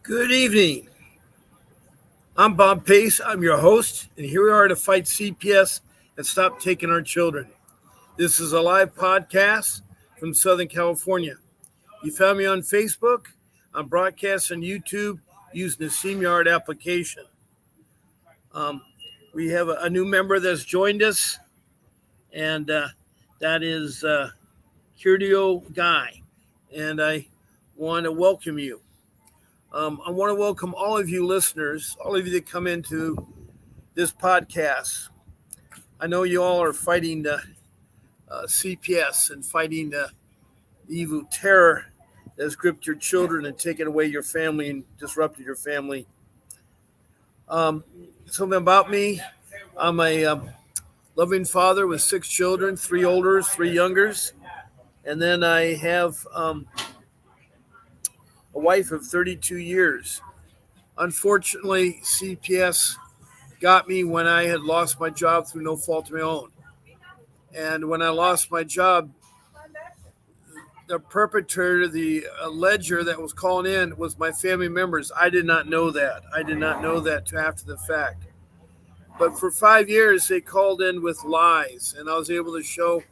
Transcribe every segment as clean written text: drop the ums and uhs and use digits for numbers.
Good evening. I'm Bob Pace. I'm your host, and here we are to fight CPS and stop taking our children. This is a live podcast from Southern California. You found me on Facebook. I'm broadcast on YouTube using the StreamYard application. Um, we have a new member that's joined us, and that is Curdio Guy, and I want to welcome you. I want to welcome all of you listeners, all of you that come into this podcast. I know you all are fighting the CPS and fighting the evil terror that has gripped your children and taken away your family and disrupted your family. Something about me, I'm a loving father with 6 children, 3 olders, 3 youngers. And then I have a wife of 32 years. Unfortunately, CPS got me when I had lost my job through no fault of my own. And when I lost my job, the perpetrator, the ledger that was calling in was my family members. I did not know that. I did not know that till after the fact. But for 5 years, they called in with lies, and I was able to show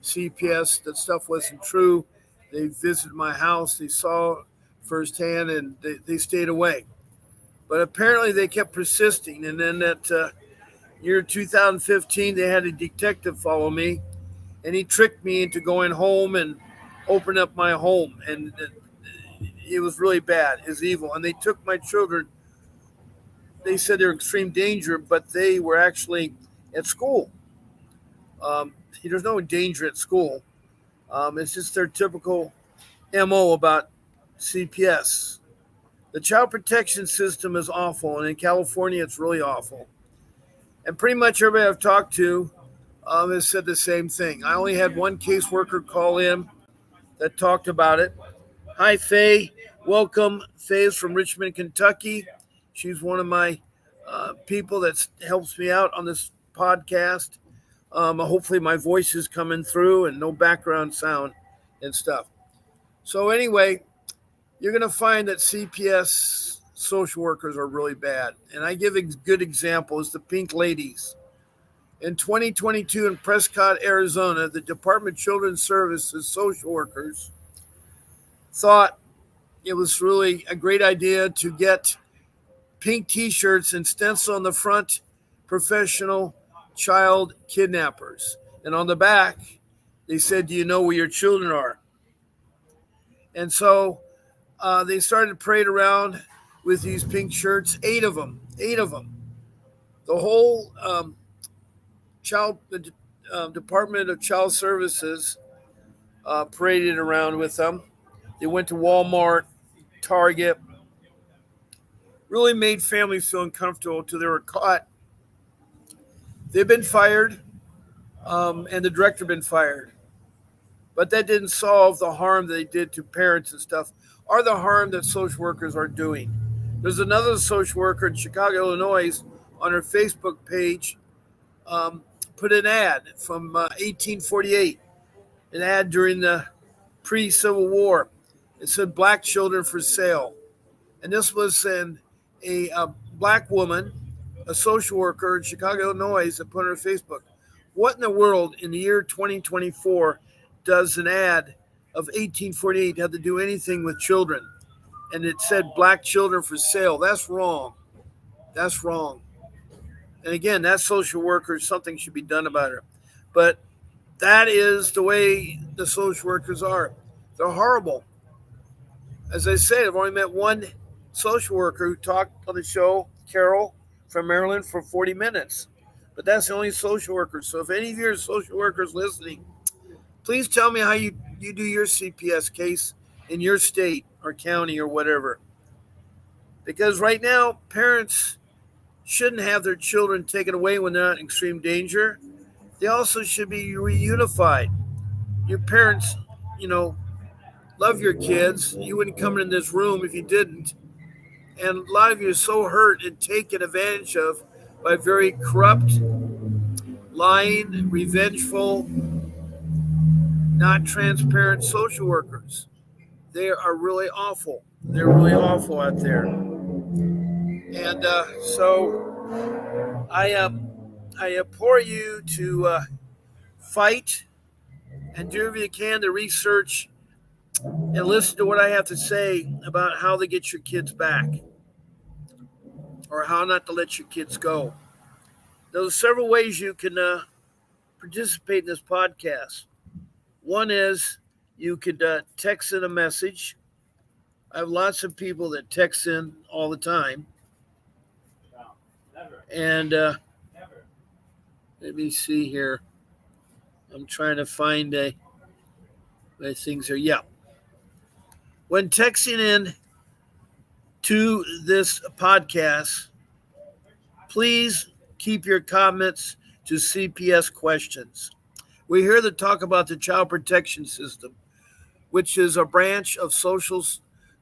CPS that stuff wasn't true. They visited my house, they saw firsthand, and they stayed away. But apparently they kept persisting. And then that year 2015, they had a detective follow me, and he tricked me into going home and open up my home. And it was really bad. It was evil. And they took my children. They said they were in extreme danger, but they were actually at school. There's no danger at school. It's just their typical MO about CPS. The child protection system is awful, and in California, it's really awful. And pretty much everybody I've talked to has said the same thing. I only had one caseworker call in that talked about it. Hi, Faye. Welcome. Faye is from Richmond, Kentucky. She's one of my people that helps me out on this podcast. Hopefully my voice is coming through and no background sound and stuff. So anyway, you're going to find that CPS social workers are really bad. And I give a good example is the Pink Ladies. In 2022 in Prescott, Arizona, the Department of Children's Services social workers thought it was really a great idea to get pink T-shirts and stencil on the front, professional child kidnappers. And on the back, they said, do you know where your children are? And so they started to parade around with these pink shirts, 8 of them. The whole Department of Child Services paraded around with them. They went to Walmart, Target, really made families feel uncomfortable until they were caught. They've been fired, and the director been fired. But that didn't solve the harm they did to parents and stuff, or the harm that social workers are doing. There's another social worker in Chicago, Illinois, on her Facebook page, put an ad from 1848, an ad during the pre-Civil War. It said black children for sale. And this was a black woman, a social worker in Chicago, Illinois, that put on her Facebook. What in the world in the year 2024 does an ad of 1848 have to do anything with children? And it said black children for sale. That's wrong. That's wrong. And again, that social worker, something should be done about her. But that is the way the social workers are. They're horrible. As I said, I've only met one social worker who talked on the show, Carol from Maryland, for 40 minutes. But that's the only social worker. So if any of your social workers listening, please tell me how you do your CPS case in your state or county or whatever. Because right now, parents shouldn't have their children taken away when they're not in extreme danger. They also should be reunified. Your parents, love your kids. You wouldn't come in this room if you didn't. And a lot of you are so hurt and taken advantage of by very corrupt, lying, revengeful, not transparent social workers. They are really awful. They're really awful out there. And so I implore you to fight and do whatever you can to research and listen to what I have to say about how to get your kids back or how not to let your kids go. There's several ways you can participate in this podcast. One is you could text in a message. I have lots of people that text in all the time. And let me see here. I'm trying to find my things here. Yeah. When texting in to this podcast, please keep your comments to CPS questions. We're here to talk about the Child Protection System, which is a branch of social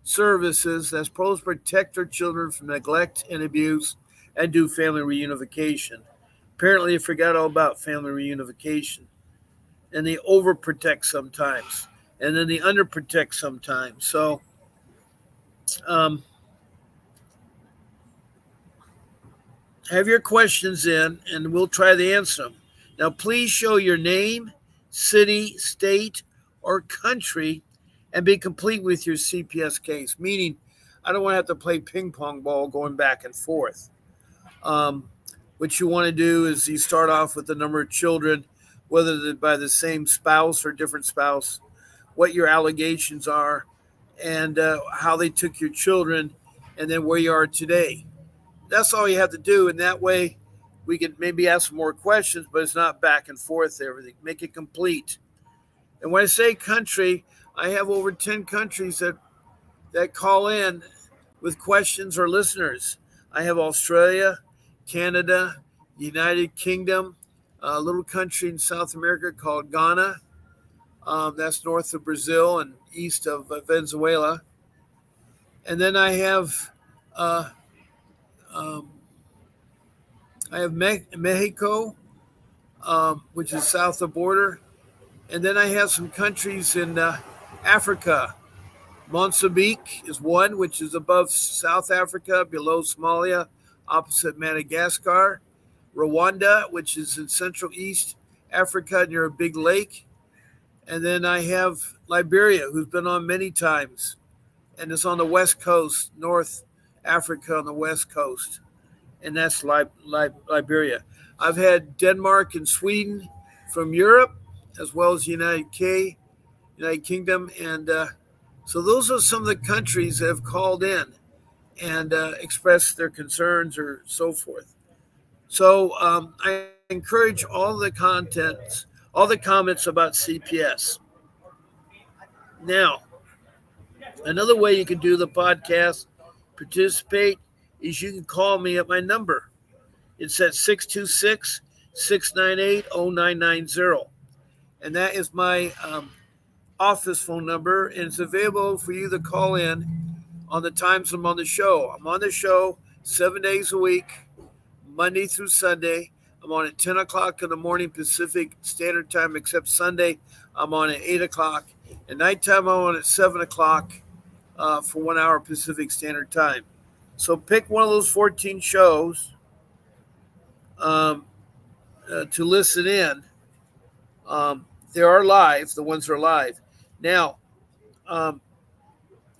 services that's supposed to protect our children from neglect and abuse and do family reunification. Apparently, they forgot all about family reunification. And they overprotect sometimes. And then they underprotect sometimes. So, um, have your questions in and we'll try to answer them. Now, please show your name, city, state, or country and be complete with your CPS case, meaning I don't want to have to play ping pong ball going back and forth. What you want to do is you start off with the number of children, whether they're by the same spouse or different spouse, what your allegations are, and how they took your children, and then where you are today. That's all you have to do, and that way we can maybe ask some more questions, but it's not back and forth everything. Make it complete. And when I say country, I have over 10 countries that call in with questions or listeners. I have Australia, Canada, United Kingdom, a little country in South America called Ghana. That's north of Brazil and east of Venezuela. And then uh, um, I have Mexico, which is south of the border. And then I have some countries in Africa. Mozambique is one, which is above South Africa, below Somalia, opposite Madagascar. Rwanda, which is in Central East Africa near a big lake. And then I have Liberia, who's been on many times, and it's on the West Coast, North Africa on the West Coast. And that's Liberia. I've had Denmark and Sweden from Europe, as well as United Kingdom. And so those are some of the countries that have called in and expressed their concerns or so forth. So I encourage all the comments about CPS. Now, another way you can do the podcast, participate, is you can call me at my number. It's at 626-698-0990. And that is my office phone number, and it's available for you to call in on the times I'm on the show. I'm on the show 7 days a week, Monday through Sunday. I'm on at 10 o'clock in the morning Pacific Standard Time, except Sunday I'm on at 8 o'clock. At nighttime I'm on at 7 o'clock for 1 hour Pacific Standard Time. So pick one of those 14 shows to listen in. They are live, the ones that are live. Now,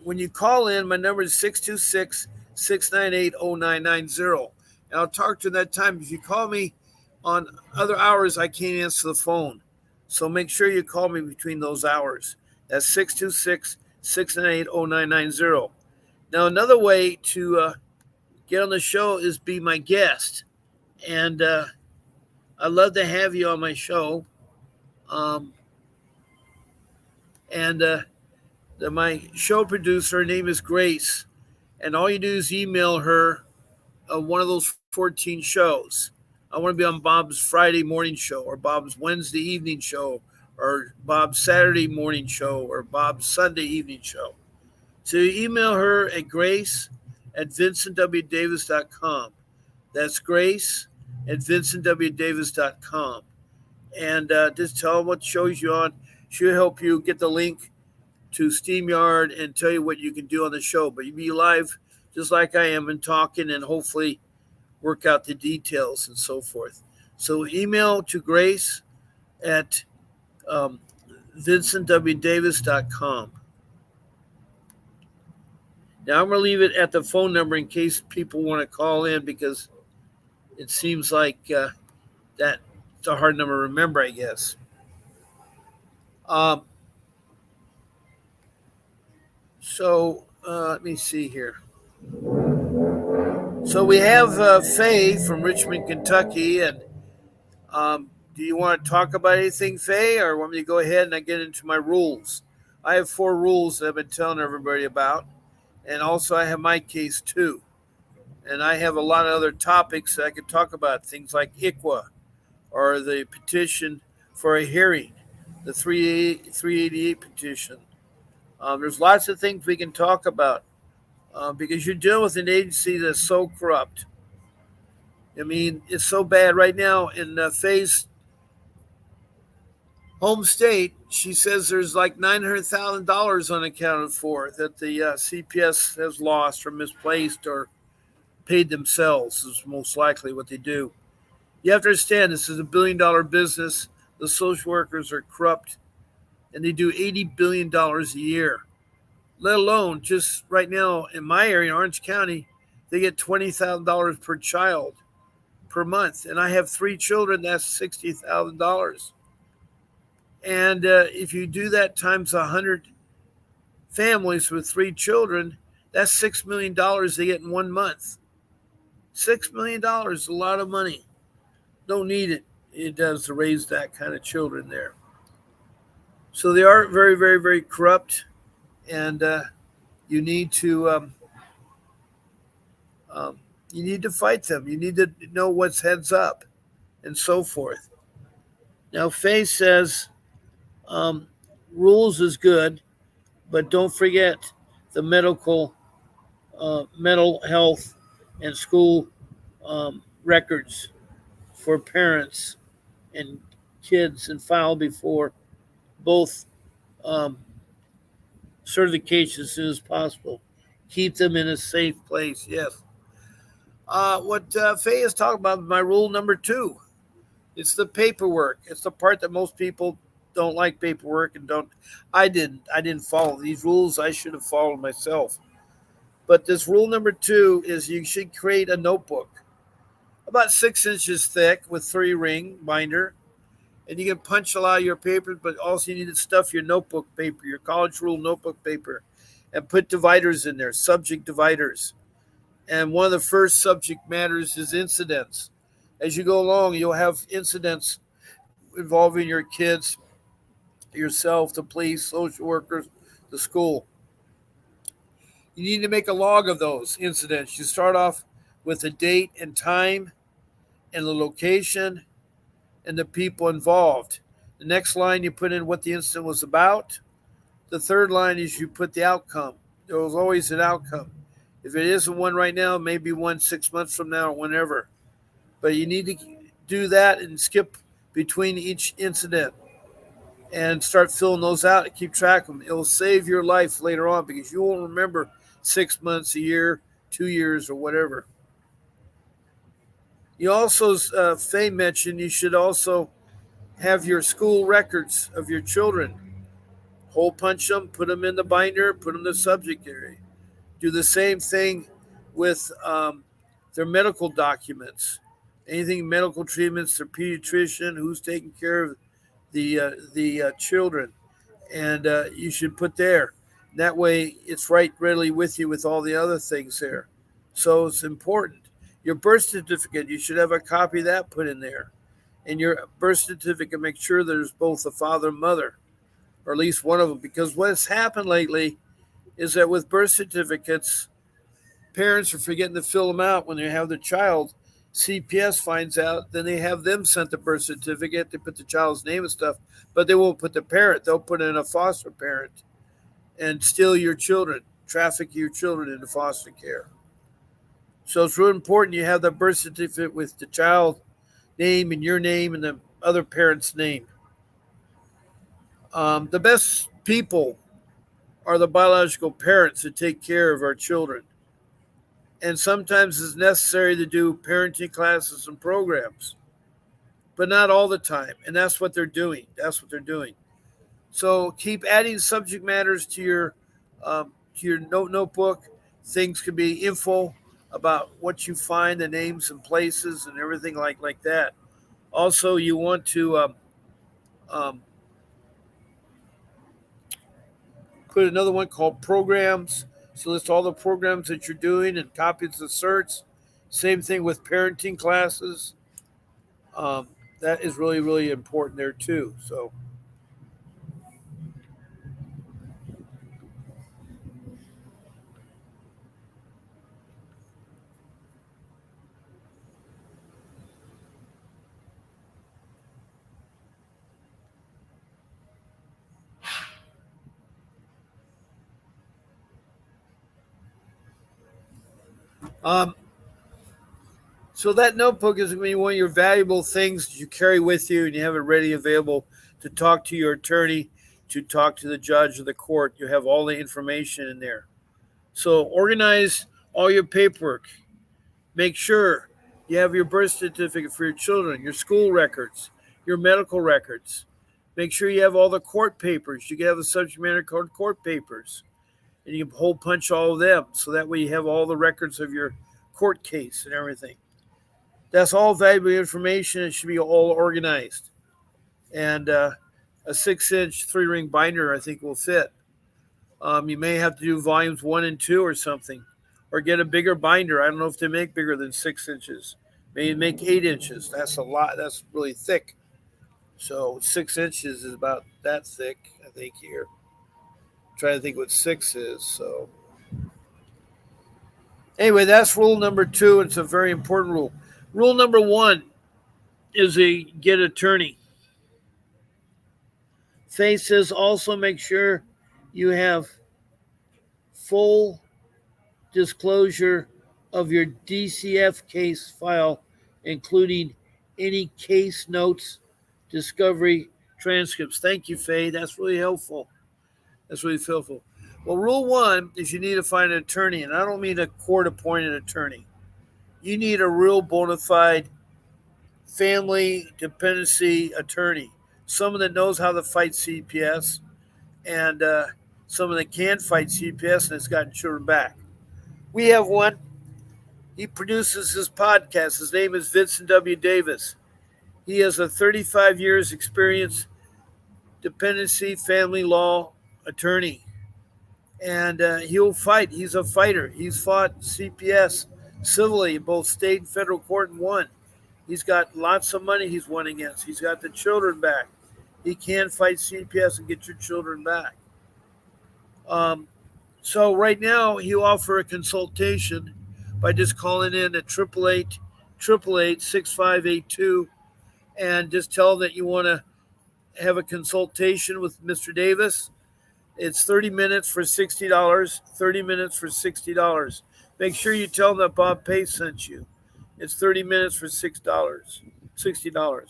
when you call in, my number is 626-698-0990. And I'll talk to you that time. If you call me on other hours, I can't answer the phone. So make sure you call me between those hours. That's 626-698-0990. Now, another way to get on the show is be my guest. And I'd love to have you on my show. My show producer, her name is Grace. And all you do is email her one of those 14 shows. I want to be on Bob's Friday morning show, or Bob's Wednesday evening show, or Bob's Saturday morning show, or Bob's Sunday evening show. So you email her at grace@vincentwdavis.com. That's grace@vincentwdavis.com. And just tell her what shows you're on. She'll help you get the link to StreamYard and tell you what you can do on the show. But you be live just like I am and talking and hopefully work out the details and so forth. So email to Grace at vincentwdavis.com. Now I'm going to leave it at the phone number in case people want to call in because it seems like that's a hard number to remember, I guess. So let me see here. So we have Faye from Richmond, Kentucky, and do you want to talk about anything, Faye, or want me to go ahead and I get into my rules? I have 4 rules that I've been telling everybody about, and also I have my case too. And I have a lot of other topics that I could talk about, things like ICWA or the petition for a hearing, the 388 petition. There's lots of things we can talk about because you're dealing with an agency that's so corrupt. I mean, it's so bad right now in Faye's home state. She says there's like $900,000 unaccounted for that the CPS has lost or misplaced or paid themselves is most likely what they do. You have to understand this is $1 billion business. The social workers are corrupt and they do $80 billion a year. Let alone just right now in my area, Orange County, they get $20,000 per child per month. And I have 3 children, that's $60,000. And if you do that times 100 families with 3 children, that's $6 million they get in 1 month. $6 million, a lot of money. Don't need it. It does to raise that kind of children there. So they are very, very, very corrupt, and you need to fight them. You need to know what's heads up, and so forth. Now, Faye says rules is good, but don't forget the mental health and school records for parents and kids and file before both certifications as soon as possible. Keep them in a safe place. Yes. What Faye is talking about, my rule number 2, it's the paperwork. It's the part that most people don't like paperwork and don't. I didn't follow these rules. I should have followed myself. But this rule number 2 is you should create a notebook about 6 inches thick with 3-ring binder. And you can punch a lot of your papers, but also you need to stuff your notebook paper, your college rule notebook paper, and put dividers in there, subject dividers. And one of the first subject matters is incidents. As you go along, you'll have incidents involving your kids, yourself, the police, social workers, the school. You need to make a log of those incidents. You start off with the date and time and the location and the people involved. The next line, you put in what the incident was about. The third line is you put the outcome. There was always an outcome. If it isn't one right now, maybe one 6 months from now or whenever. But you need to do that and skip between each incident and start filling those out and keep track of them. It will save your life later on because you won't remember 6 months, a year, 2 years, or whatever. You also, Faye mentioned, you should also have your school records of your children. Hole punch them, put them in the binder, put them in the subject area. Do the same thing with their medical documents. Anything medical treatments, their pediatrician, who's taking care of the children. And you should put there. That way it's right readily with you with all the other things there. So it's important. Your birth certificate, you should have a copy of that put in there. And your birth certificate, make sure there's both a father and mother, or at least one of them. Because what's happened lately is that with birth certificates, parents are forgetting to fill them out when they have their child. CPS finds out, then they have them sent the birth certificate. They put the child's name and stuff, but they won't put the parent. They'll put in a foster parent and steal your children, traffic your children into foster care. So it's really important you have the birth certificate with the child name and your name and the other parent's name. The best people are the biological parents that take care of our children. And sometimes it's necessary to do parenting classes and programs, but not all the time. And that's what they're doing. That's what they're doing. So keep adding subject matters to your notebook. Things can be info about what you find, the names and places and everything like that. Also, you want to um, put another one called programs. So list all the programs that you're doing and copies of certs. Same thing with parenting classes. Um, that is really, really important there too. So, um, so that notebook is going to be one of your valuable things that you carry with you, and you have it ready, available to talk to your attorney, to talk to the judge or the court. You have all the information in there. So organize all your paperwork. Make sure you have your birth certificate for your children, your school records, your medical records. Make sure you have all the court papers. You can have the subject matter court papers, and you can hole punch all of them. So that way you have all the records of your court case and everything. That's all valuable information. It should be all organized. And a 6-inch 3-ring binder, I think, will fit. You may have to do volumes 1 and 2 or something, or get a bigger binder. I don't know if they make bigger than 6 inches. Maybe make 8 inches. That's a lot. That's really thick. So 6 inches is about that thick, I think. Here, I'm trying to think what 6 is. So anyway, that's rule number 2. It's a very important rule. Rule number 1 is a get attorney. Faye says also make sure you have full disclosure of your DCF case file, including any case notes, discovery transcripts. Thank you, Faye. That's really helpful. That's really helpful. Well, rule 1 is you need to find an attorney, and I don't mean a court-appointed attorney. You need a real bona fide family dependency attorney, someone that knows how to fight CPS, and someone that can fight CPS and has gotten children back. We have one. He produces his podcast. His name is Vincent W. Davis. He has a 35 years experience dependency family law attorney, and he'll fight. He's a fighter. He's fought CPS civilly in both state and federal court and won. He's got lots of money he's won against. He's got the children back. He can fight CPS and get your children back. So right now he'll offer a consultation by just calling in at 888-888-6582 and just tell them that you want to have a consultation with Mr. Davis. It's 30 minutes for $60. 30 minutes for $60. Make sure you tell them that Bob Pace sent you. It's 30 minutes for $6. $60.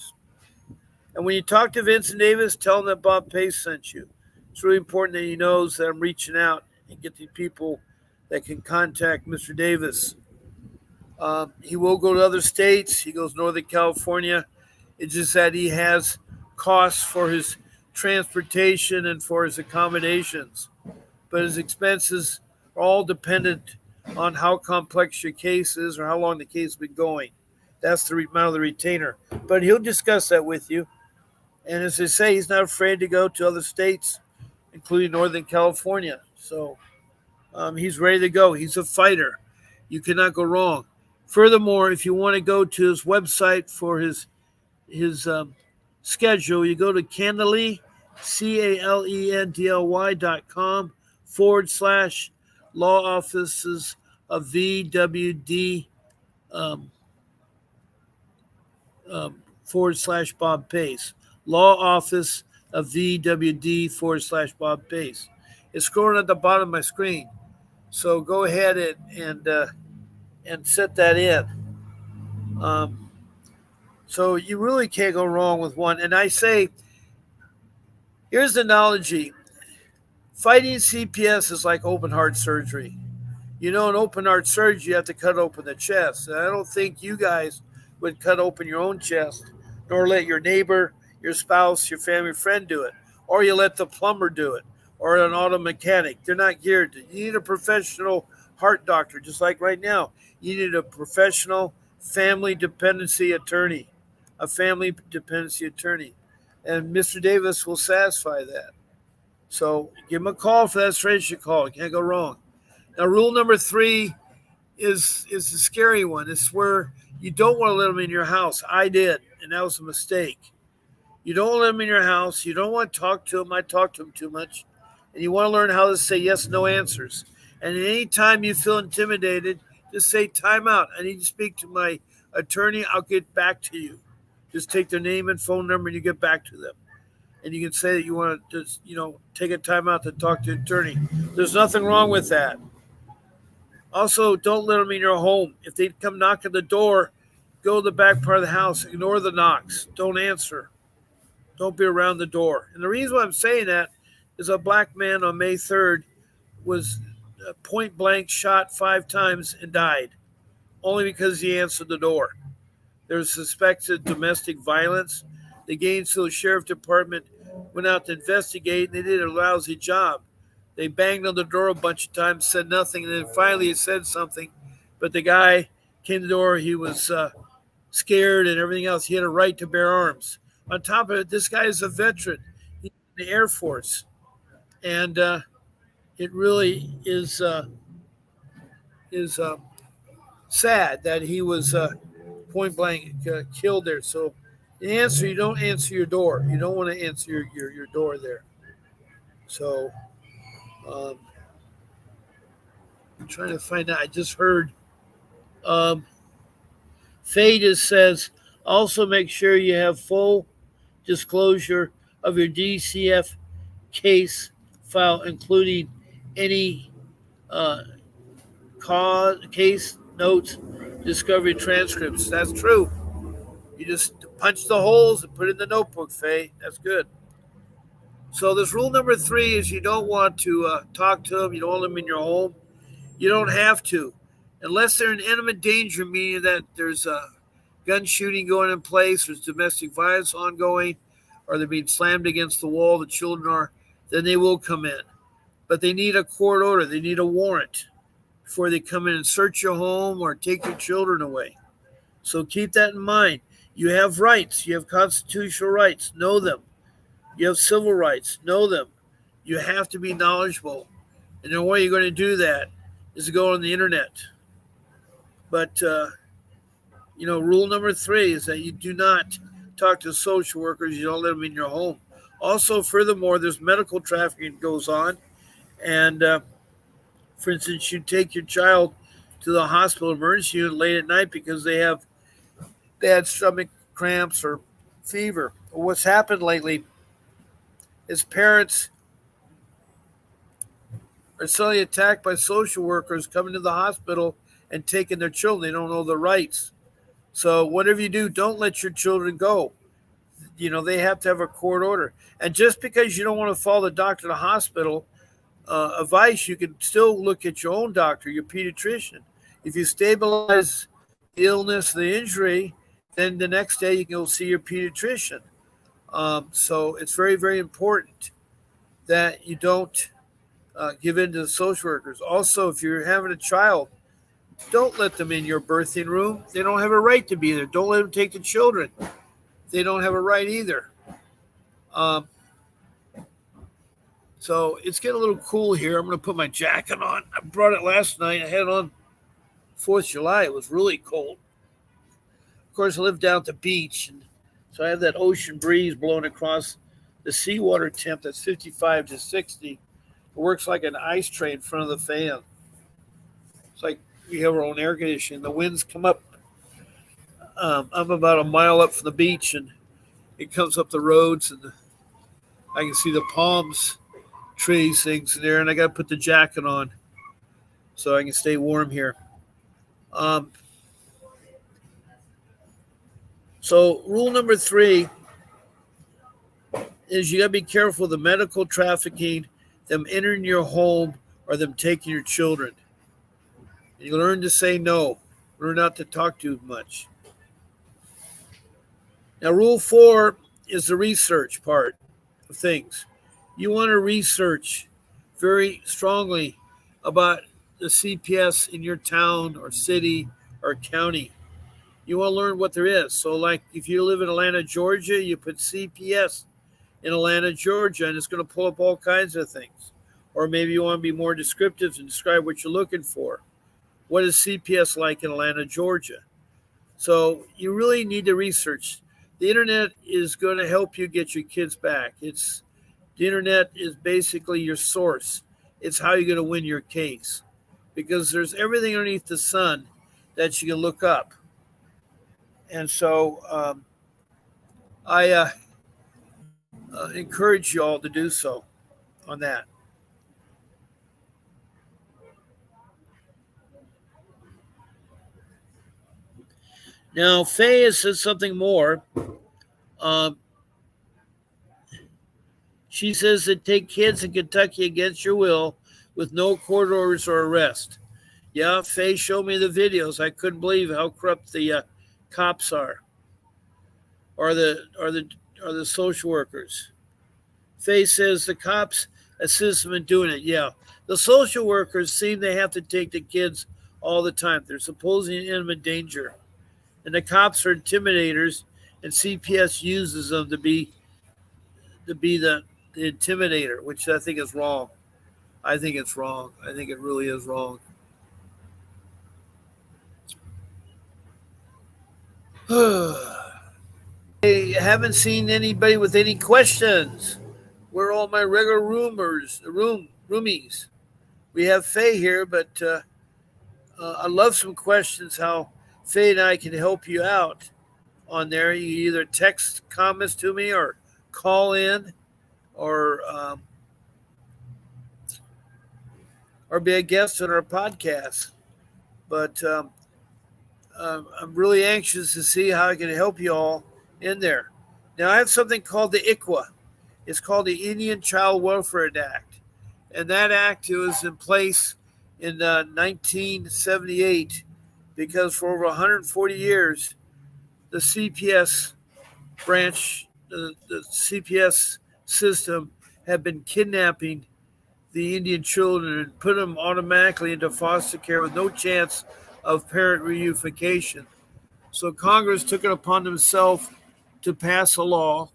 And when you talk to Vincent Davis, tell him that Bob Pace sent you. It's really important that he knows that I'm reaching out and get the people that can contact Mr. Davis. He will go to other states. He goes to Northern California. It's just that he has costs for his transportation and for his accommodations. But his expenses are all dependent on how complex your case is or how long the case has been going. That's the amount of the retainer. But he'll discuss that with you. And as I say, he's not afraid to go to other states, including Northern California. So he's ready to go. He's a fighter. You cannot go wrong. Furthermore, if you want to go to his website for his schedule, you go to Calendly, CALENDLY.com/law offices of VWD /Bob Pace. Law office of VWD /Bob Pace. It's scrolling at the bottom of my screen. So go ahead and set that in. So you really can't go wrong with one. And I say, here's the analogy. Fighting CPS is like open heart surgery. You know, in open heart surgery, you have to cut open the chest. And I don't think you guys would cut open your own chest, nor let your neighbor, your spouse, your family friend do it, or you let the plumber do it, or an auto mechanic. They're not geared to. You need a professional heart doctor, just like right now. You need a professional family dependency attorney, a family dependency attorney, and Mr. Davis will satisfy that. So give him a call for that strategy call. You can't go wrong. Now, rule number three is a scary one. It's where you don't want to let them in your house. I did, and that was a mistake. You don't let them in your house. You don't want to talk to them. I talk to them too much. And you want to learn how to say yes, no answers. And any time you feel intimidated, just say time out. I need to speak to my attorney. I'll get back to you. Just take their name and phone number and you get back to them. And you can say that you want to just, take a time out to talk to an attorney. There's nothing wrong with that. Also, don't let them in your home. If they come knock at the door, go to the back part of the house. Ignore the knocks. Don't answer. Don't be around the door. And the reason why I'm saying that is a black man on May 3rd was point blank shot 5 times and died, only because he answered the door. There was suspected domestic violence. The Gainesville Sheriff Department went out to investigate, and they did a lousy job. They banged on the door a bunch of times, said nothing, and then finally he said something. But the guy came to the door. He was scared and everything else. He had a right to bear arms. On top of it, this guy is a veteran. He's in the Air Force. And it really is sad that he was point blank killed there. So the answer, you don't answer your door. You don't want to answer your door there. So I'm trying to find out. I just heard Faye says also make sure you have full disclosure of your DCF case file, including any case notes, discovery transcripts. That's true. You just punch the holes and put it in the notebook, Faye. That's good. So this rule number 3 is you don't want to talk to them. You don't want them in your home. You don't have to. Unless they're in imminent danger, meaning that there's a gun shooting going in place, there's domestic violence ongoing, or they're being slammed against the wall, the children are, then they will come in. But they need a court order. They need a warrant before they come in and search your home or take your children away. So keep that in mind. You have rights. You have constitutional rights. Know them. You have civil rights. Know them. You have to be knowledgeable. And the way you're going to do that is to go on the internet. But, rule number 3 is that you do not talk to social workers. You don't let them in your home. Also, furthermore, there's medical trafficking that goes on. And, for instance, you take your child to the hospital emergency unit late at night because they have bad stomach cramps or fever. What's happened lately is parents are suddenly attacked by social workers coming to the hospital and taking their children. They don't know their rights. So whatever you do, don't let your children go. They have to have a court order. And just because you don't want to follow the doctor to the hospital advice, you can still look at your own doctor, your pediatrician. If you stabilize the illness, the injury, then the next day you can go see your pediatrician. So it's very, very important that you don't give in to the social workers. Also, if you're having a child, don't let them in your birthing room. They don't have a right to be there. Don't let them take the children. They don't have a right either. So it's getting a little cool here. I'm going to put my jacket on. I brought it last night. I had it on 4th of July. It was really cold. Of course, I live down at the beach, and so I have that ocean breeze blowing across the seawater temp that's 55 to 60. It works like an ice tray in front of the fan. It's like we have our own air conditioning. The winds come up. I'm about a mile up from the beach, and it comes up the roads, and I can see the palms, trees, things there, and I got to put the jacket on so I can stay warm here. So rule number 3 is you got to be careful of the medical trafficking, them entering your home, or them taking your children. And you learn to say no, learn not to talk too much. Now, rule 4 is the research part of things. You want to research very strongly about the CPS in your town or city or county. You want to learn what there is. So, like if you live in Atlanta, Georgia, you put CPS in Atlanta, Georgia, and it's going to pull up all kinds of things. Or maybe you want to be more descriptive and describe what you're looking for. What is CPS like in Atlanta, Georgia? So you really need to research. The internet is going to help you get your kids back. The internet is basically your source. It's how you're going to win your case, because there's everything underneath the sun that you can look up. And so I encourage you all to do so on that. Now, Faye has said something more. Um, she says that take kids in Kentucky against your will with no court orders or arrest. Yeah, Faye showed me the videos. I couldn't believe how corrupt the cops are, or the social workers. Faye says the cops assist them in doing it. Yeah, the social workers seem they have to take the kids all the time. They're supposing imminent danger, and the cops are intimidators, and CPS uses them to be the intimidator, which I think is wrong. I think it's wrong. I think it really is wrong. I haven't seen anybody with any questions. Where are all my regular roomies? We have Faye here, but I love some questions. How Faye and I can help you out on there. You either text comments to me or call in, or be a guest on our podcast. But I'm really anxious to see how I can help you all in there. Now, I have something called the ICWA. It's called the Indian Child Welfare Act. And that act was in place in 1978, because for over 140 years, the CPS branch, the CPS system, had been kidnapping the Indian children and put them automatically into foster care with no chance of parent reunification. So Congress took it upon themselves to pass a law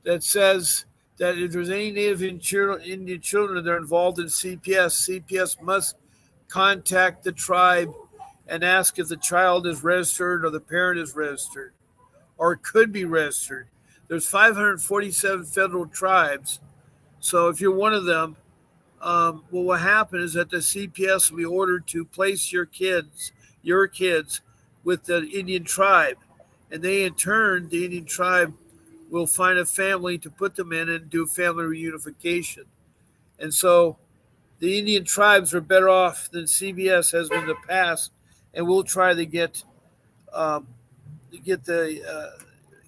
that says that if there's any Native Indian children that are involved in CPS must contact the tribe and ask if the child is registered or the parent is registered or could be registered. There's 547 federal tribes. So if you're one of them, well, what happened is that the CPS will be ordered to place your kids, with the Indian tribe. And they, in turn, the Indian tribe will find a family to put them in and do family reunification. And so the Indian tribes are better off than CBS has been in the past, and we'll try to get the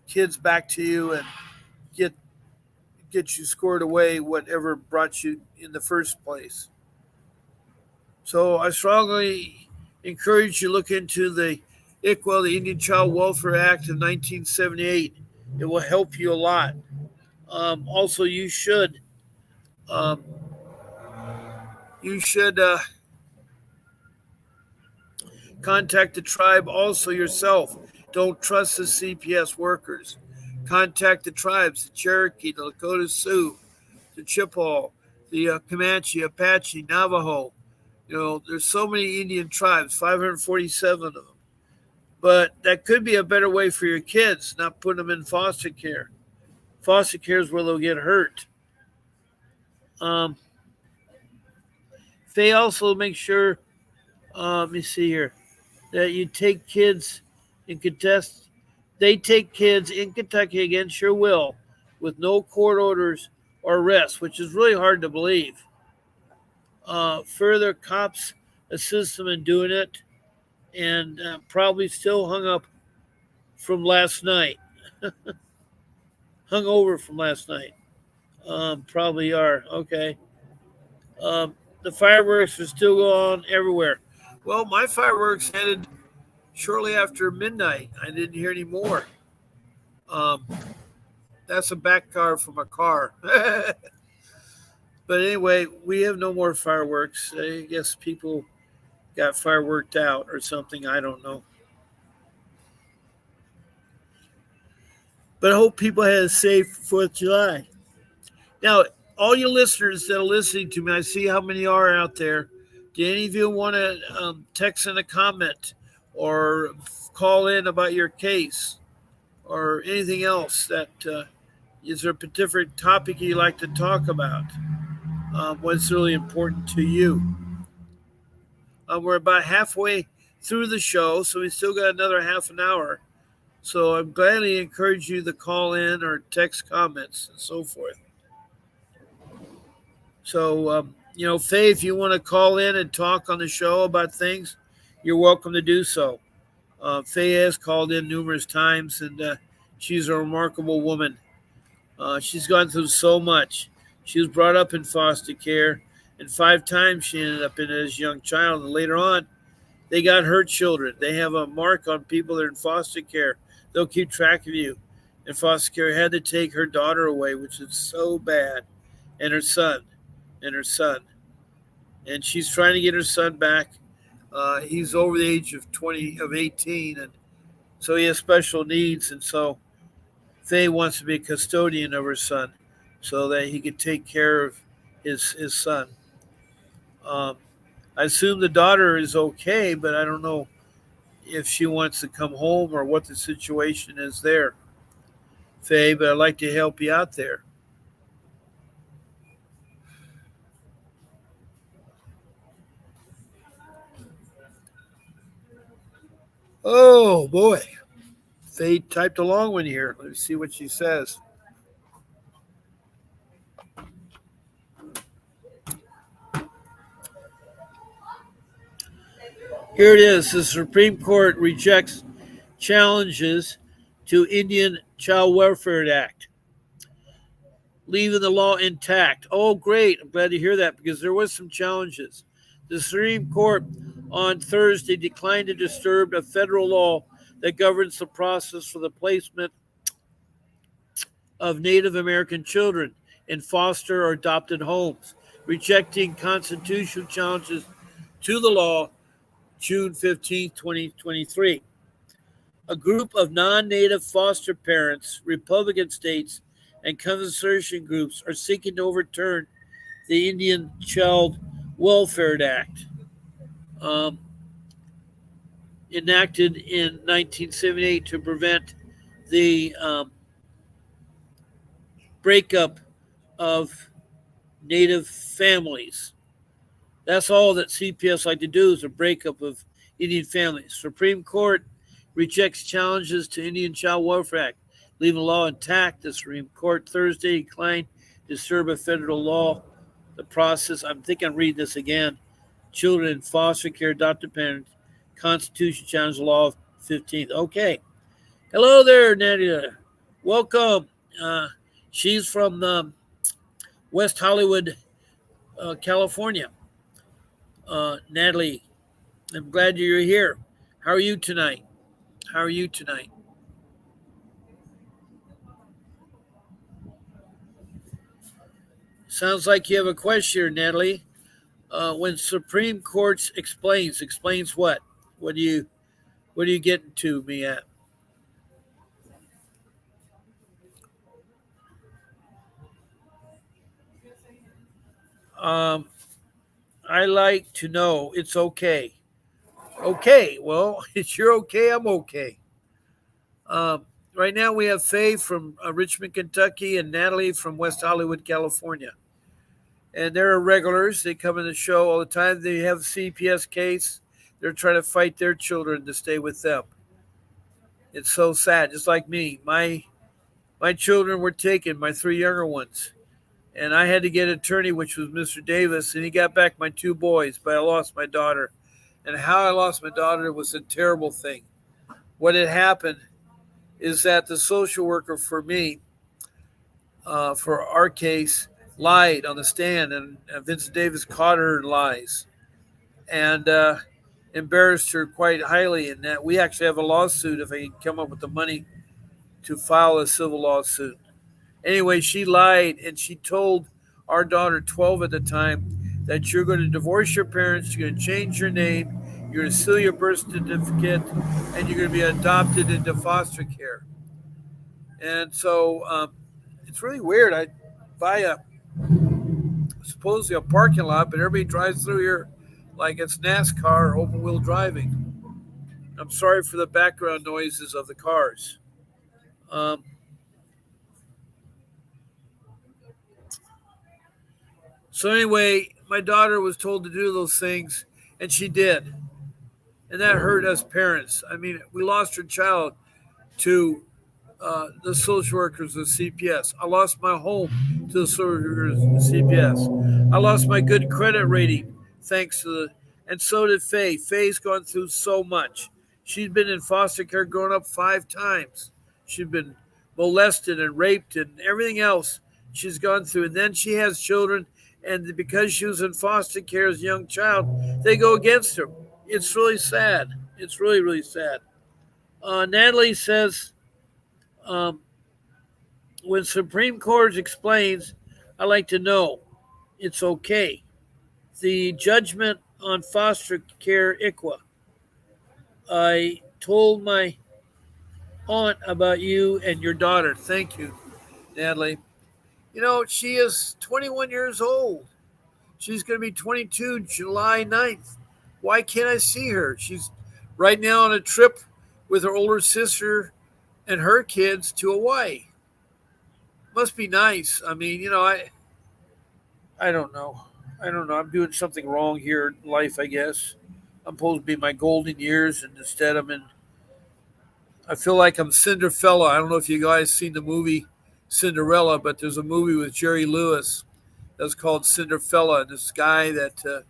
kids back to you and get you squared away whatever brought you in the first place. So I strongly encourage you to look into the ICWA, the Indian Child Welfare Act of 1978. It will help you a lot. Also, you should um, contact the tribe also yourself. Don't trust the CPS workers. Contact the tribes: the Cherokee, the Lakota Sioux, the Chippewa, the Comanche, Apache, Navajo. There's so many Indian tribes, 547 of them. But that could be a better way for your kids, not putting them in foster care. Foster care is where they'll get hurt. They also make sure, let me see here, that you take kids in contest. They take kids in Kentucky against your will with no court orders or arrests, which is really hard to believe. Further, cops assist them in doing it, and probably still hung up from last night. Hung over from last night. Probably are. Okay. The fireworks are still going on everywhere. Well, my fireworks ended shortly after midnight. I didn't hear any more. Um, that's a back car from a car. But anyway, we have no more fireworks. I guess people got fireworked out or something. I don't know. But I hope people had a safe 4th of July. Now, all you listeners that are listening to me, I see how many are out there. Do any of you want to text in a comment or call in about your case or anything else that is there a particular topic you like to talk about? What's really important to you? We're about halfway through the show, so we still got another half an hour. So I'm gladly encourage you to call in or text comments and so forth. So, Faye, if you want to call in and talk on the show about things, you're welcome to do so. Faye has called in numerous times, and she's a remarkable woman. She's gone through so much. She was brought up in foster care, and 5 times she ended up in it as a young child. And later on, they got her children. They have a mark on people that are in foster care. They'll keep track of you. And foster care had to take her daughter away, which is so bad, and her son, and her son. And she's trying to get her son back. He's over the age of 18, and so he has special needs. And so Faye wants to be a custodian of her son so that he could take care of his son. I assume the daughter is okay, but I don't know if she wants to come home or what the situation is there, Faye, but I'd like to help you out there. Oh, boy. Faye typed a long one here. Let's see what she says. Here it is. The Supreme Court rejects challenges to Indian Child Welfare Act, leaving the law intact. Oh, great. I'm glad to hear that because there was some challenges. The Supreme Court on Thursday declined to disturb a federal law that governs the process for the placement of Native American children in foster or adopted homes, rejecting constitutional challenges to the law June 15, 2023. A group of non-native foster parents, Republican states, and conservation groups are seeking to overturn the Indian Child Welfare Act, enacted in 1978 to prevent the breakup of Native families. That's all that CPS like to do is a breakup of Indian families. Supreme Court rejects challenges to Indian Child Welfare Act, leaving the law intact. The Supreme Court Thursday declined to disturb a federal law. The process, I'm thinking I'm reading this again. Children in foster care, adopted parents, Constitution challenge law 15th. Okay. Hello there, Nadia. Welcome. She's from West Hollywood, California. Natalie, I'm glad you're here. How are you tonight? How are you tonight? Sounds like you have a question, Natalie. When Supreme Court explains what? What are you getting to me at? Um, I like to know it's okay. Okay, well, if you're okay, I'm okay. Right now we have Faye from Richmond, Kentucky, and Natalie from West Hollywood, California. And they're regulars. They come in the show all the time. They have a CPS case. They're trying to fight their children to stay with them. It's so sad. Just like me, my children were taken, my 3 younger ones, and I had to get an attorney, which was Mr. Davis, and he got back my 2 boys, but I lost my daughter. And how I lost my daughter was a terrible thing. What had happened is that the social worker for me, for our case, lied on the stand, and Vincent Davis caught her in lies and embarrassed her quite highly. And that we actually have a lawsuit if I can come up with the money to file a civil lawsuit. Anyway, she lied and she told our daughter, 12 at the time, that you're going to divorce your parents, you're going to change your name, you're going to steal your birth certificate, and you're going to be adopted into foster care. And so it's really weird. I buy a supposedly a parking lot, but everybody drives through here like it's NASCAR open wheel driving. I'm sorry for the background noises of the cars. Um, so anyway, my daughter was told to do those things, and she did, and that hurt us parents. I mean, we lost her child to the social workers of CPS. I lost my home to the social workers of CPS. I lost my good credit rating thanks to the, and so did Faye. Faye's gone through so much. She's been in foster care growing up 5 times. She's been molested and raped and everything else she's gone through. And then she has children, and because she was in foster care as a young child, they go against her. It's really sad. It's really, really sad. Natalie says, um, when Supreme Court explains, I like to know it's okay. The judgment on foster care ICWA. I told my aunt about you and your daughter. Thank you, Natalie. You know, she is 21 years old. She's going to be 22 July 9th. Why can't I see her? She's right now on a trip with her older sister and her kids to Hawaii. Must be nice. I mean, I don't know. I don't know. I'm doing something wrong here in life, I guess. I'm supposed to be my golden years, and instead I'm in. I feel like I'm Cinderella. I don't know if you guys seen the movie Cinderella, but there's a movie with Jerry Lewis that's called Cinderella. This guy that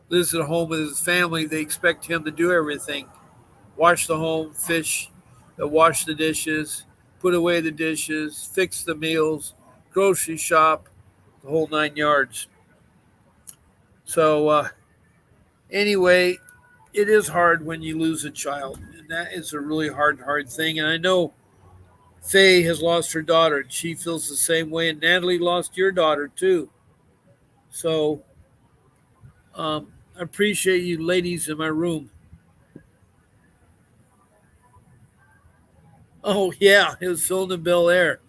lives at home with his family, they expect him to do everything: wash the home, fish, wash the dishes, put away the dishes, fix the meals, grocery shop, the whole 9 yards. So anyway, it is hard when you lose a child, and that is a really hard thing. And I know Faye has lost her daughter, and she feels the same way. And Natalie lost your daughter too. So I appreciate you ladies in my room. Oh yeah, it was filmed in Bel Air.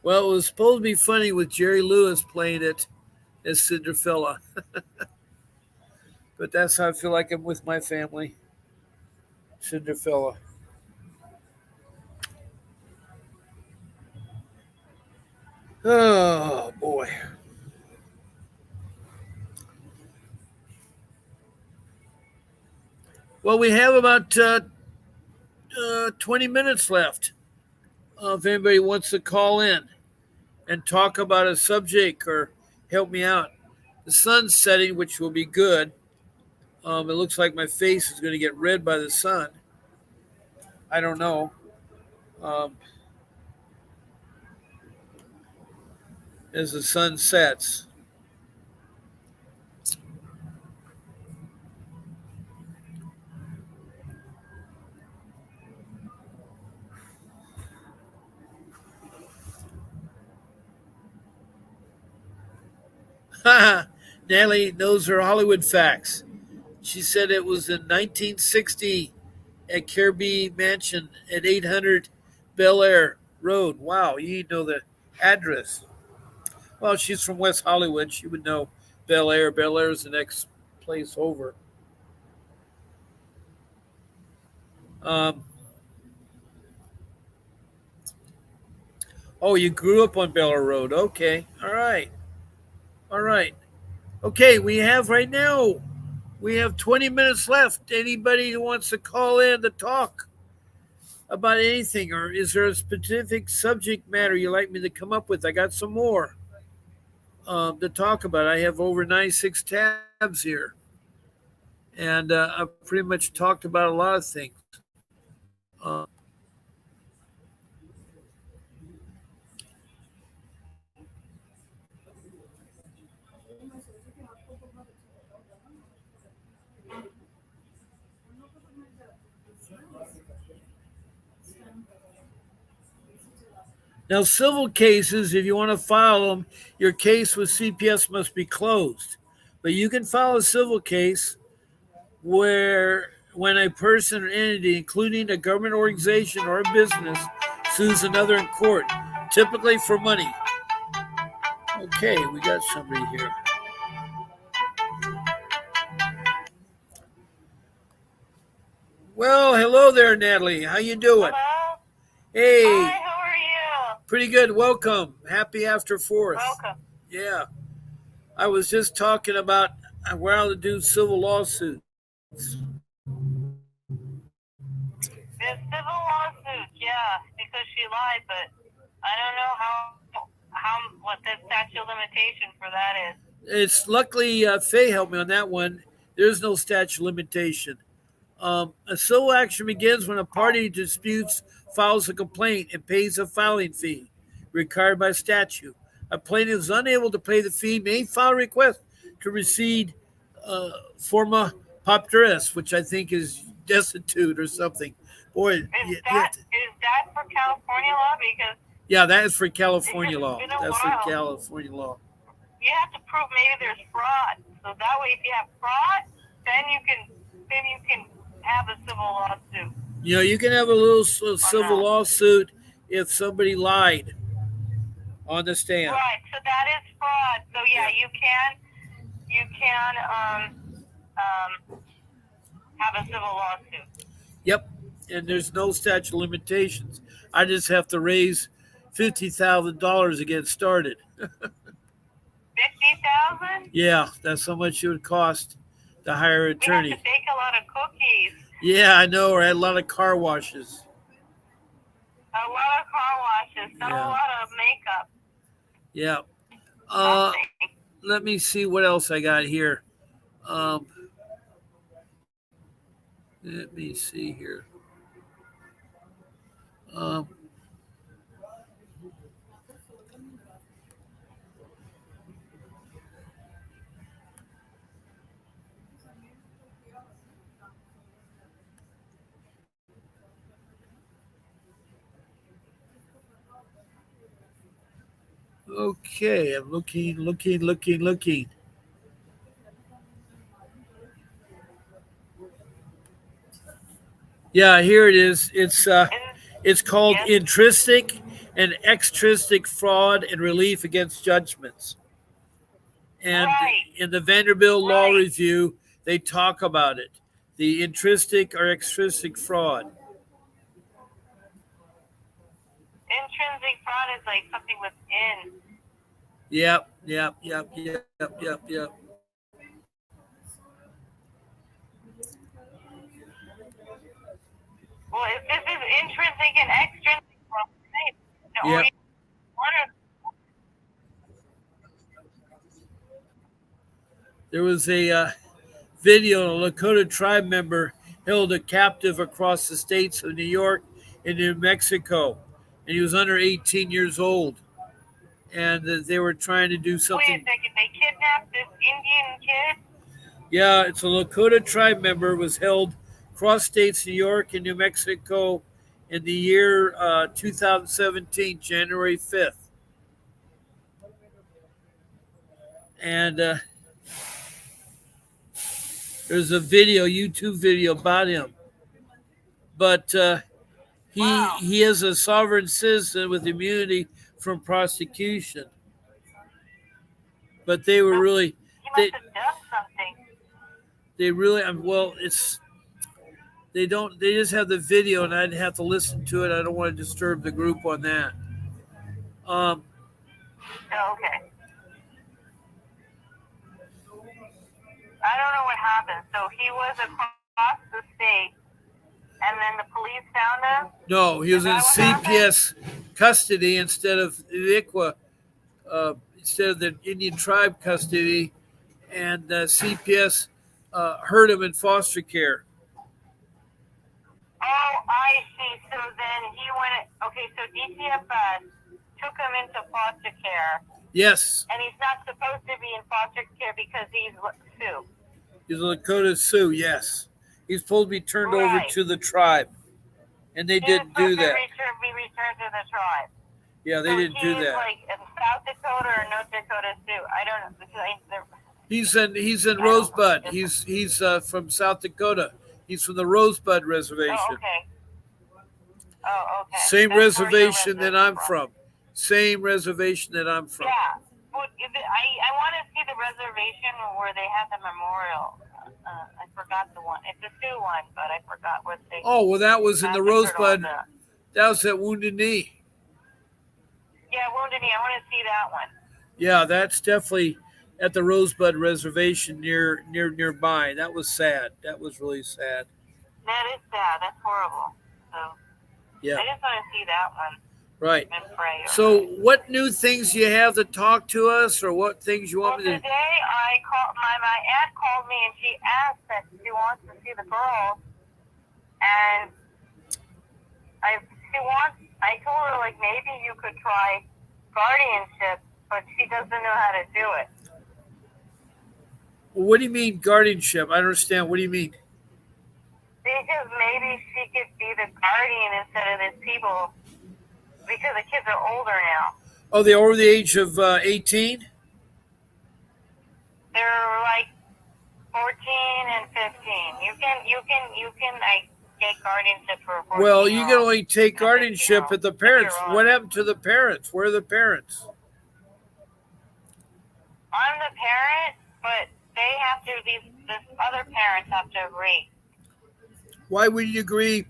Well, it was supposed to be funny with Jerry Lewis playing it as Cinderella, but that's how I feel like I'm with my family, Cinderella. Oh boy. Well, we have about 20 minutes left. If anybody wants to call in and talk about a subject or help me out, the sun's setting, which will be good. It looks like my face is going to get red by the sun. I don't know. Um, as the sun sets. Natalie knows her Hollywood facts. She said it was in 1960 at Kirby Mansion at 800 Bel Air Road. Wow, you know the address. Well, she's from West Hollywood. She would know Bel Air. Bel Air is the next place over. Um, oh, you grew up on Bel Air Road. Okay. All right. All right. Okay, we have right now, we have 20 minutes left. Anybody who wants to call in to talk about anything, or is there a specific subject matter you'd like me to come up with? I got some more to talk about. I have over 96 tabs here, and I've pretty much talked about a lot of things. Uh, Now, civil cases, if you want to file them, your case with CPS must be closed. But you can file a civil case where when a person or entity, including a government organization or a business, sues another in court, typically for money. Okay, we got somebody here. Well, hello there, Natalie. How you doing? Hello? Hey. Hi, how are you? Pretty good. Welcome. Happy after 4th. Welcome. Yeah. I was just talking about where to do civil lawsuits. There's civil lawsuits, yeah, because she lied, but I don't know what the statute of limitation for that is. It's luckily Faye helped me on that one. There's no statute of limitation. A civil action begins when a party disputes files a complaint and pays a filing fee required by statute. A plaintiff is unable to pay the fee may file a request to receive forma pauperis, which I think is destitute or something. Boy, Is that for California law? Because yeah, that is for California it's law. been a That's while. for California law. You have to prove maybe there's fraud. So that way, if you have fraud, then you can have a civil lawsuit. You know, you can have a little civil lawsuit if somebody lied on the stand. Right. So that is fraud. So yeah, you can have a civil lawsuit. Yep. And there's no statute of limitations. I just have to raise $50,000 to get started. 50,000? Yeah, that's how much it would cost to hire an attorney. You have to bake a lot of cookies. Yeah, I know. Or a lot of car washes. A lot of car washes. Not a lot of makeup. Yeah. Let me see what else I got here. Let me see here. Okay, I'm looking. Yeah, here it is. It's called intrinsic and extrinsic fraud and relief against judgments. And in the Vanderbilt Law Review, they talk about it. The intrinsic or extrinsic fraud. Intrinsic fraud is like something within. Yep. Well, if this is intrinsic and extrinsic fraud, yep. There was a video, a Lakota tribe member held a captive across the states of New York and New Mexico, and he was under 18 years old. And they were trying to do something. Wait a second, they kidnapped this Indian kid? Yeah, it's a Lakota tribe member was held across states, New York and New Mexico in the year 2017, January 5th. And there's a YouTube video about him. But he is a sovereign citizen with immunity from prosecution. But they were really he must have done something. They really they just have the video and I'd have to listen to it. I don't want to disturb the group on that. Okay. I don't know what happened. So he was across the state and then the police found him? No, he was in CPS custody instead of ICWA, instead of the Indian tribe custody, and CPS heard him in foster care. Oh, I see. So then he went, okay, so DCFS took him into foster care. Yes. And he's not supposed to be in foster care because he's Sioux. He's a Lakota Sioux, yes. He's supposed to be turned over to the tribe. And they didn't do that. Be returned to the tribe. Yeah, they So didn't he do is that. like in South Dakota or North Dakota too. I don't know. Because He's in I don't know. Rosebud. He's from South Dakota. He's from the Rosebud Oh, Reservation. okay. Oh, okay. Same That's where your reservation that resident's I'm from. from. Same reservation that I'm from. Yeah. Well, I want to see the reservation where they have the memorial. I forgot the one. It's a Sioux one, but I forgot what they Oh, well, that was in the massacred all Rosebud. the. That was at Wounded Knee. Yeah, Wounded Knee. I want to see that one. Yeah, that's definitely at the Rosebud Reservation nearby. That was sad. That was really sad. That is sad. That's horrible. So Yeah, I just want to see that one right. and pray over So, it. what new things you have to talk to us, or what things you Well, want me to? today I called my aunt called me and she asked that she wants to see the girls, and I told her like maybe you could try guardianship, but she doesn't know how to do it. What do you mean guardianship? I don't understand. What do you mean? Because maybe she could be the guardian instead of these people, because the kids are older now. Oh, they're over the age of 18. They're like 14 and 15. You can like get guardianship for a 14-year-old. Well, you can only take guardianship at the parents. If you're What happened to the parents? Where are the parents? I'm the parent, but they have to. This other parents have to agree. Why would you agree?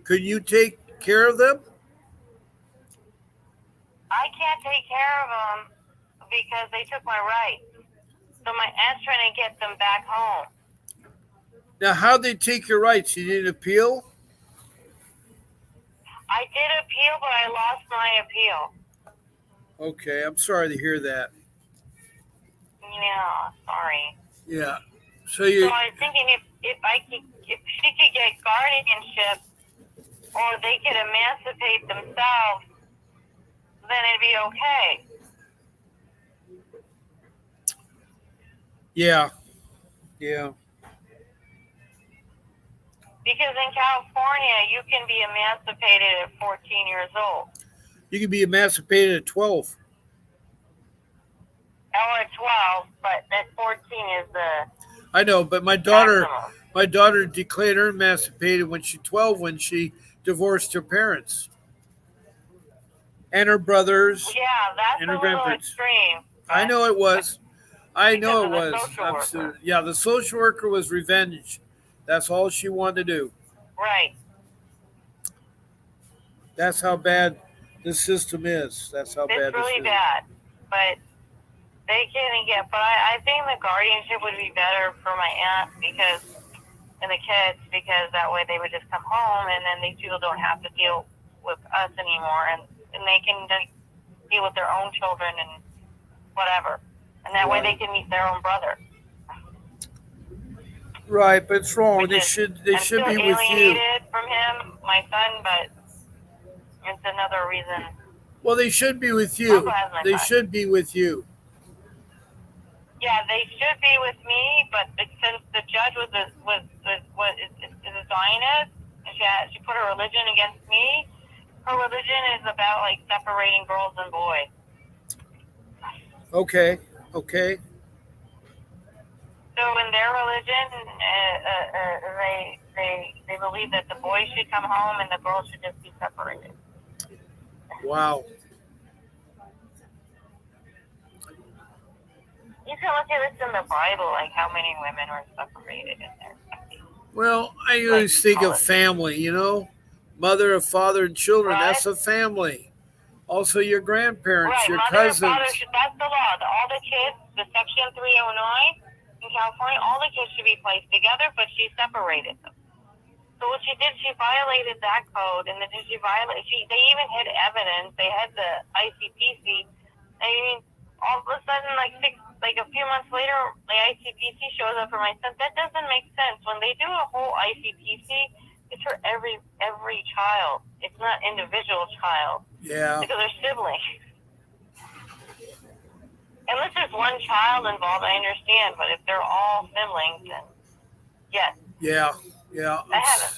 Could you take care of them? I can't take care of them because they took my rights. So my aunt's trying to get them back home. Now, how'd they take your rights? You didn't appeal? I did appeal, but I lost my appeal. Okay, I'm sorry to hear that. Yeah, sorry. Yeah. So I was thinking if she could get guardianship, or they could emancipate themselves, then it'd be okay. Yeah. Because in California, you can be emancipated at 14 years old. You can be emancipated at 12. Or at 12, but at 14 is the I know, but my daughter maximum. declared her emancipated when she 12 when she divorced her parents and her brothers Yeah, that's and a her little grandparents. extreme. I know it was. I know it Because was. of the social worker. Yeah, the social worker was revenge. That's all she wanted to do. Right. That's how bad the system is. That's how bad It's really this is. bad. But they can't get. But I think the guardianship would be better for my aunt and the kids, because that way they would just come home, and then these people don't have to deal with us anymore, and they can deal with their own children and whatever. And that way they can meet their own brother. Right, but it's wrong. Which They is, should I'm be still with you. alienated from him, my son, but it's another reason. Well, they should be with you. Also has my They son. should be with you. Yeah, they should be with me, but since the judge was a Zionist, and she put her religion against me. Her religion is about like separating girls and boys. Okay. So in their religion, they believe that the boys should come home and the girls should just be separated. Wow. You can look at this in the Bible, like how many women were separated in there. Well, I always think of family, mother, a father, and children. Right. That's a family. Also, your grandparents, Right, your mother cousins. and father, that's the law. All the kids, the Section 309 in California, all the kids should be placed together, but she separated them. So what she did, she violated that code, and then they even had evidence. They had the ICPC. I mean, all of a sudden, like a few months later, the ICPC shows up for my son. That doesn't make sense. When they do a whole ICPC, it's for every child. It's not individual child. Yeah. Because they're siblings. Unless there's one child involved, I understand. But if they're all siblings, then yes. Yeah. I haven't.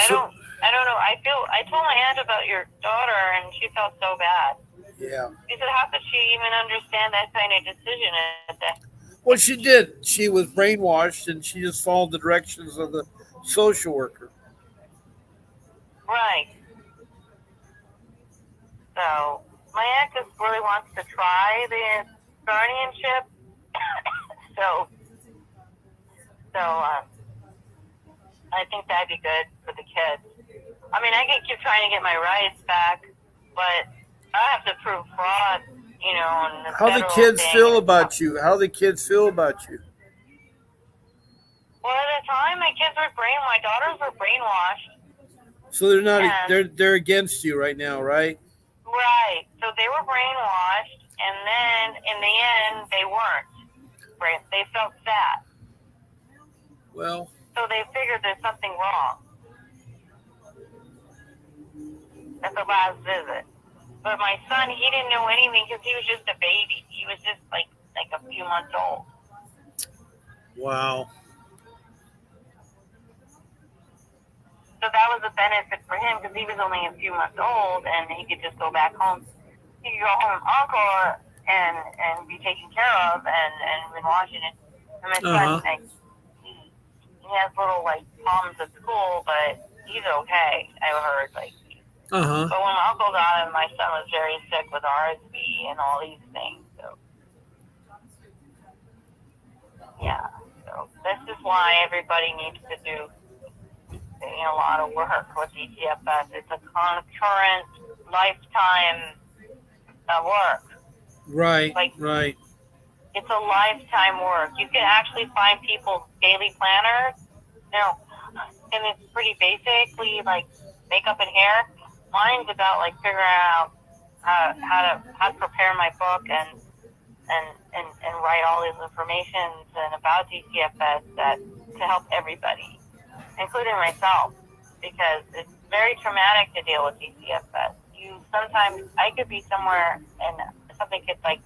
So I don't know. I told my aunt about your daughter, and she felt so bad. yeah. She said, how could she even understand that kind of decision at that? Well, she did. She was brainwashed, and she just followed the directions of the social worker. Right. So my aunt just really wants to try the guardianship. so I think that'd be good for the kids. I mean, I can keep trying to get my rights back, but I have to prove fraud, and the How the federal kids thing feel and stuff. about you? How the kids feel about you? Well, at the time, my daughters were brainwashed, So they're not. and They're against you right now, right? right, so they were brainwashed, and then in the end, they weren't. Right, they felt sad, Well, so they figured there's something wrong at the last visit. But my son, he didn't know anything because he was just a baby. He was just like a few months old. wow. So that was a benefit for him because he was only a few months old and he could just go back home. He could go home with Uncle and be taken care of and in Washington. And my son, like, he has little like problems at school, but he's okay. I heard Uh-huh. But when my uncle got him, my son was very sick with RSV and all these things. So yeah, so this is why everybody needs to do a lot of work with DCFS. It's a concurrent lifetime work. Right. Like, right. it's a lifetime work. You can actually find people's daily planners, and it's pretty basically like makeup and hair. Mine's about like figuring out how to prepare my book and write all these informations and about DCFS that to help everybody, including myself, because it's very traumatic to deal with DCFS. Sometimes I could be somewhere and something could like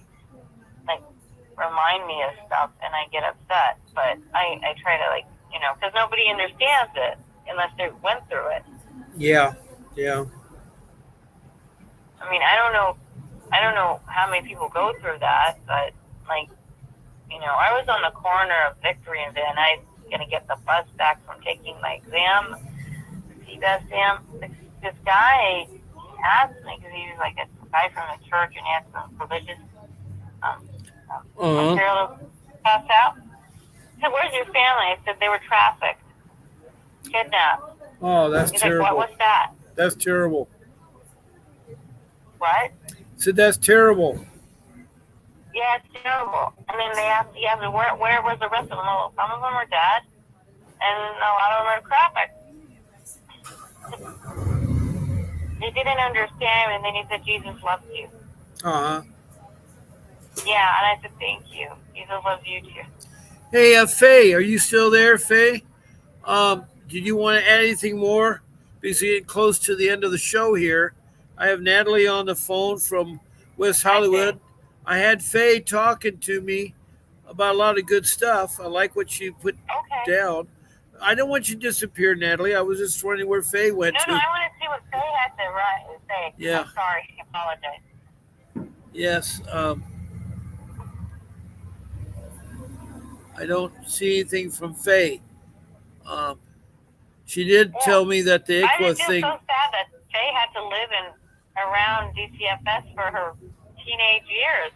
remind me of stuff and I get upset, but I try to because nobody understands it unless they went through it. Yeah. Yeah. I mean, I don't know how many people go through that, but I was on the corner of Victory and Van Nuys gonna get the bus back from taking my exam, the CPS exam. This guy asked me because he was like a guy from the church and he had some religious material passed out. He said, "Where's your family?" I said, "They were trafficked, kidnapped." Oh, that's He's terrible. like, "What's that?" That's terrible. What? Said that's terrible. Yeah, it's terrible. And then they asked me, where was the rest of them? Well, some of them are dead, and a lot of them are trafficked. They didn't understand, and then he said, "Jesus loves you." Uh-huh. Yeah, and I said, "Thank you. Jesus loves you too." Hey, Faye, are you still there, Faye? Did you want to add anything more? Because we're getting close to the end of the show here. I have Natalie on the phone from West Hollywood. I had Faye talking to me about a lot of good stuff. I like what she put down. I don't want you to disappear, Natalie. I was just wondering where Faye went to. No, I want to see what Faye had to say. Yeah. I'm sorry. I apologize. Yes. I don't see anything from Faye. She did tell me that the I ICWA just feel thing. so sad that Faye had to live around DCFS for her teenage years.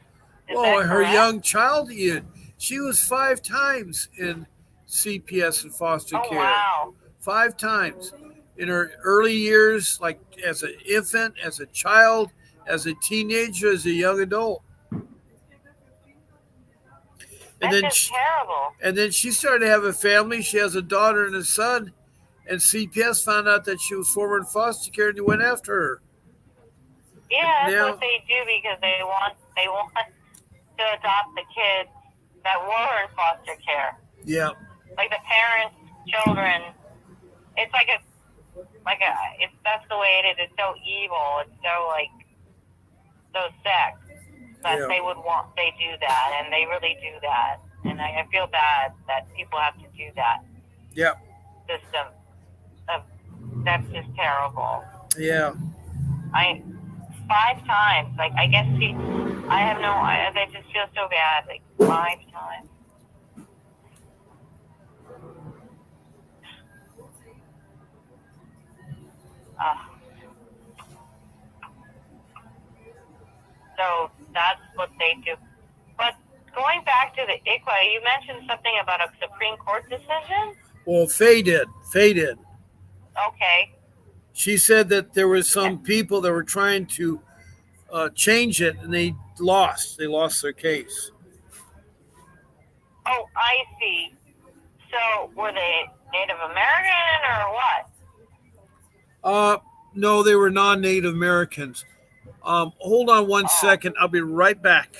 Well, her young child year. She was 5 times in CPS and foster care. Wow. 5 times. In her early years, like as an infant, as a child, as a teenager, as a young adult. And That's terrible. And then she started to have a family. She has a daughter and a son. And CPS found out that she was former in foster care and they went after her. Yeah, that's what they do because they want to adopt the kids that were in foster care. Yeah. Like the parents, children. It's that's the way it is. It's so evil. It's so sick that they do that, and they really do that. And I feel bad that people have to do that. Yeah. System of that's just terrible. Yeah. 5 times. Like, I guess I have no, I just feel so bad. Like, 5 times. So that's what they do. But going back to the ICWA, you mentioned something about a Supreme Court decision? Well, Faye did. Okay. She said that there was some people that were trying to change it, and they lost. They lost their case. Oh, I see. So were they Native American or what? No, they were non-Native Americans. Hold on one second. I'll be right back.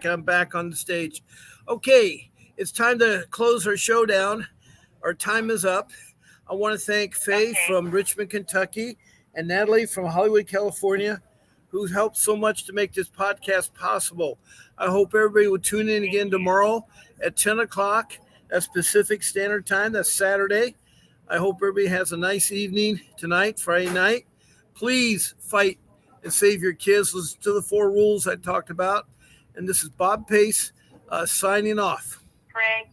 I'm back on the stage. Okay, it's time to close our show down. Our time is up. I want to thank Faye from Richmond, Kentucky, and Natalie from Hollywood, California, who helped so much to make this podcast possible. I hope everybody will tune in again tomorrow at 10 o'clock at Pacific Standard Time. That's Saturday. I hope everybody has a nice evening tonight, Friday night. Please fight and save your kids. Listen to the 4 rules I talked about. And this is Bob Pace signing off. Craig.